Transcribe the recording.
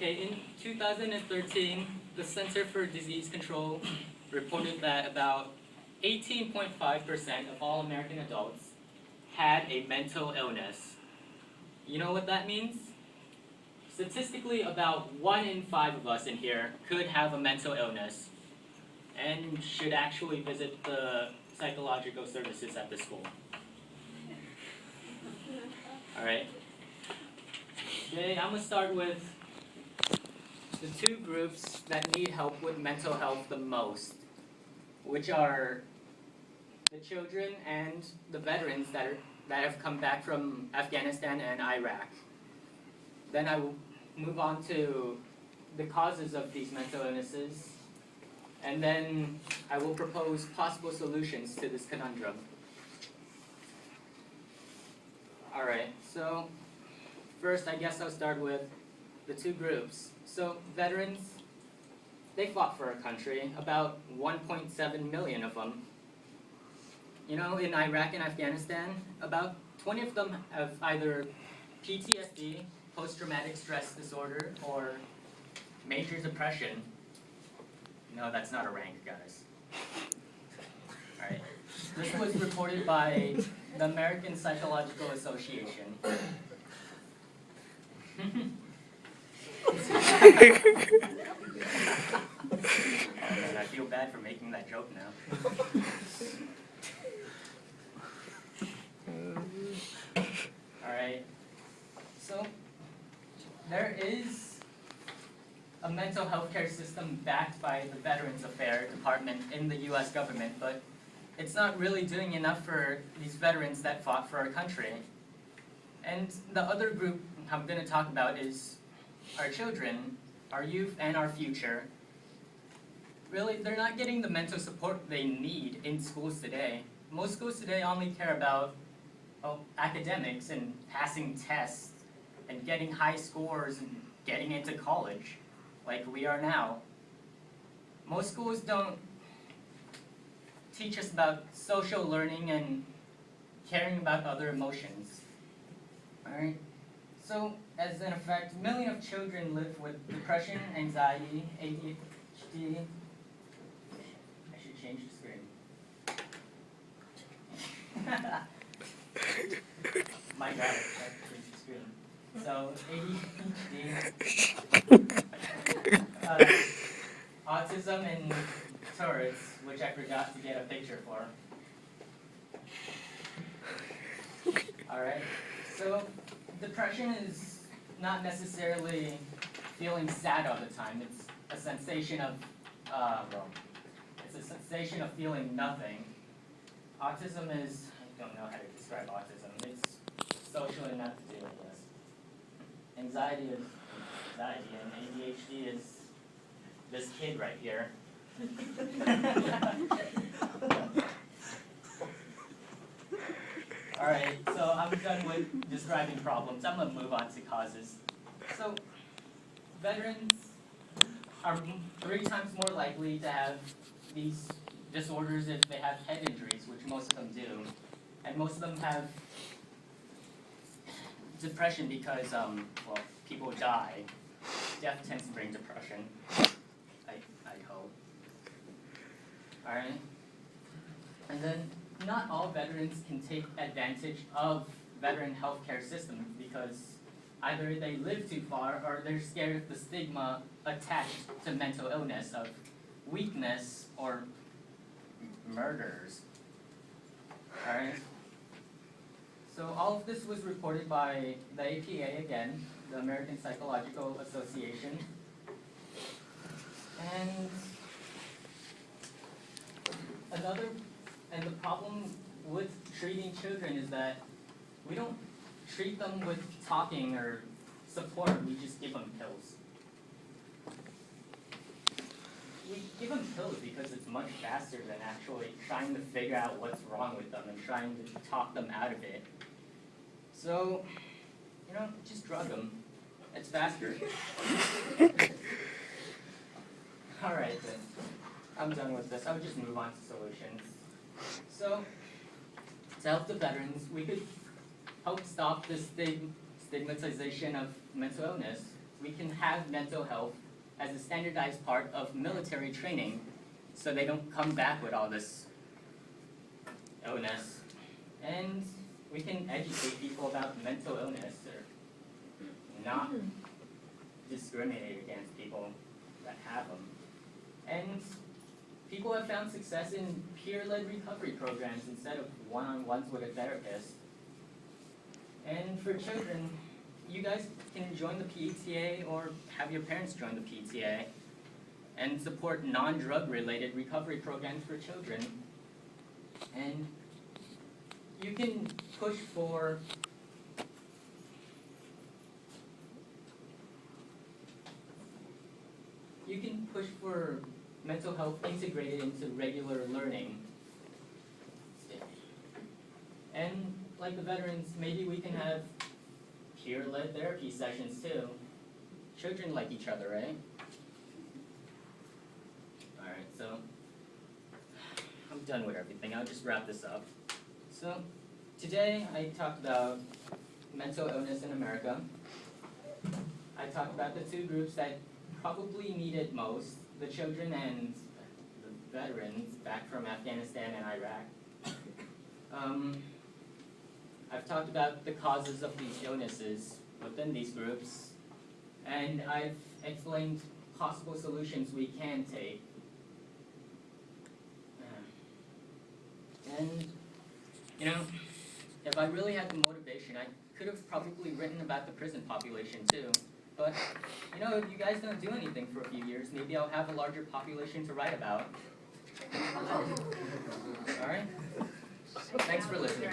Okay, in 2013, the Center for Disease Control reported that about 18.5% of all American adults had a mental illness. You know what that means? Statistically, about 1 in 5 of us in here could have a mental illness and should actually visit the psychological services at the school. Alright. Today I'm going to start with the two groups that need help with mental health the most, which are the children and the veterans that have come back from Afghanistan and Iraq. Then I will move on to the causes of these mental illnesses, and then I will propose possible solutions to this conundrum. Alright, so first I guess I'll start with the two groups. So veterans, they fought for our country, about 1.7 million of them. You know, in Iraq and Afghanistan, about 20 of them have either PTSD, post-traumatic stress disorder, or major depression. No, that's not a rank, guys. Alright. This was reported by the American Psychological Association. Oh man, I feel bad for making that joke now. Alright, so there is a mental health care system backed by the Veterans Affairs Department in the US government, but it's not really doing enough for these veterans that fought for our country. And the other group I'm going to talk about is our children, our youth, and our future. Really, they're not getting the mental support they need in schools today. Most schools today only care about academics and passing tests and getting high scores and getting into college, like we are now. Most schools don't teach us about social learning and caring about other emotions. Alright? So, as an effect, millions of children live with depression, anxiety, ADHD. I should change the screen. My God, I have to change the screen. So, ADHD, autism, and Tourette's, which I forgot to get a picture for. Alright, so depression is not necessarily feeling sad all the time. It's a sensation of, it's a sensation of feeling nothing. Autism is, I don't know how to describe autism. It's social enough to deal with this. Anxiety is anxiety, and ADHD is this kid right here. Alright, so I'm done with describing problems. I'm going to move on to causes. So, veterans are 3 times more likely to have these disorders if they have head injuries, which most of them do. And most of them have depression because, people die. Death tends to bring depression. I hope. Alright? And then, not all veterans can take advantage of veteran healthcare systems because either they live too far or they're scared of the stigma attached to mental illness of weakness or murders. Alright? So all of this was reported by the APA again, the American Psychological Association. And the problem with treating children is that we don't treat them with talking or support, we just give them pills. We give them pills because it's much faster than actually trying to figure out what's wrong with them and trying to talk them out of it. So, just drug them. It's faster. Alright then, I'm done with this. I'll just move on to solutions. So, to help the veterans, we could help stop the stigmatization of mental illness. we can have mental health as a standardized part of military training so they don't come back with all this illness. And we can educate people about mental illness or not discriminate against people that have them. And people have found success in peer-led recovery programs instead of one-on-ones with a therapist. And for children, you guys can join the PTA or have your parents join the PTA and support non-drug related recovery programs for children. And you can push for mental health integrated into regular learning. And like the veterans, maybe we can have peer-led therapy sessions too. Children like each other, right? Alright, so I'm done with everything. I'll just wrap this up. So today I talked about mental illness in America. I talked about the two groups that probably need it most, the children and the veterans back from Afghanistan and Iraq. I've talked about the causes of these illnesses within these groups, and I've explained possible solutions we can take. And, you know, if I really had the motivation, I could have probably written about the prison population too. But, you know, if you guys don't do anything for a few years, maybe I'll have a larger population to write about. All right? Thanks for listening.